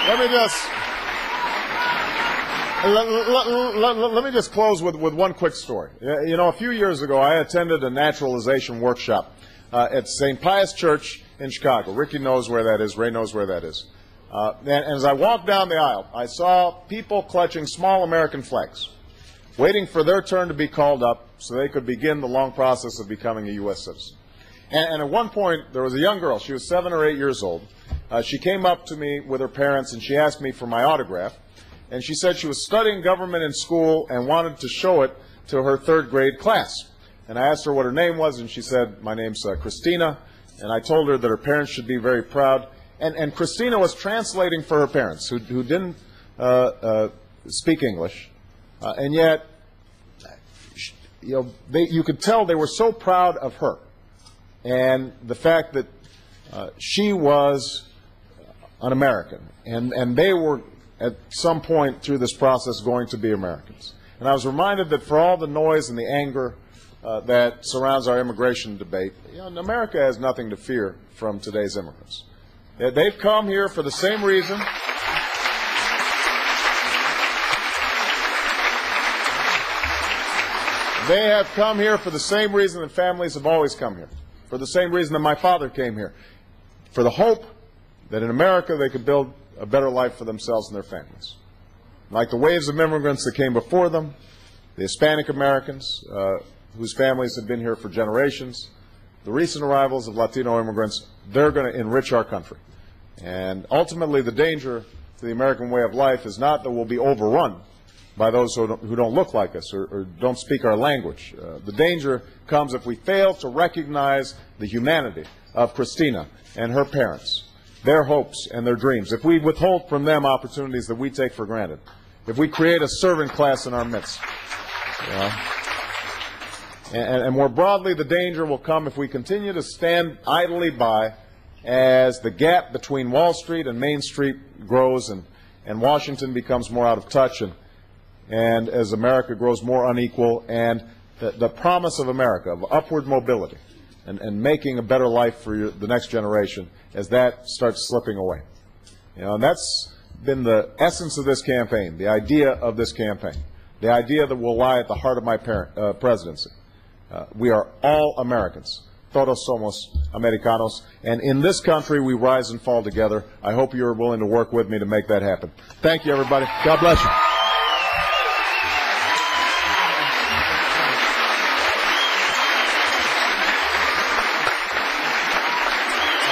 let me just close with one quick story. You know, a few years ago, I attended a naturalization workshop at St. Pius Church in Chicago. Ricky knows where that is. Ray knows where that is. And as I walked down the aisle, I saw people clutching small American flags, waiting for their turn to be called up so they could begin the long process of becoming a U.S. citizen. And at one point, there was a young girl. She was 7 or 8 years old. She came up to me with her parents, and she asked me for my autograph. And she said she was studying government in school and wanted to show it to her third-grade class. And I asked her what her name was, and she said, "My name's Christina." And I told her that her parents should be very proud. And Christina was translating for her parents, who didn't speak English. And yet, you could tell they were so proud of her. And the fact that she was an American, and they were at some point through this process going to be Americans. And I was reminded that for all the noise and the anger that surrounds our immigration debate, America has nothing to fear from today's immigrants. They've come here for the same reason. They have come here for the same reason that families have always come here, for the same reason that my father came here, for the hope that in America they could build a better life for themselves and their families. Like the waves of immigrants that came before them, the Hispanic Americans whose families have been here for generations, the recent arrivals of Latino immigrants, they're going to enrich our country. And ultimately the danger to the American way of life is not that we'll be overrun by those who don't look like us or don't speak our language. The danger comes if we fail to recognize the humanity of Christina and her parents, their hopes and their dreams, if we withhold from them opportunities that we take for granted, if we create a servant class in our midst. And more broadly, the danger will come if we continue to stand idly by as the gap between Wall Street and Main Street grows and Washington becomes more out of touch and as America grows more unequal and the promise of America, of upward mobility and making a better life for the next generation, as that starts slipping away. And that's been the essence of this campaign, the idea of this campaign, the idea that will lie at the heart of my presidency. We are all Americans. Todos somos Americanos. And in this country, we rise and fall together. I hope you're willing to work with me to make that happen. Thank you, everybody. God bless you.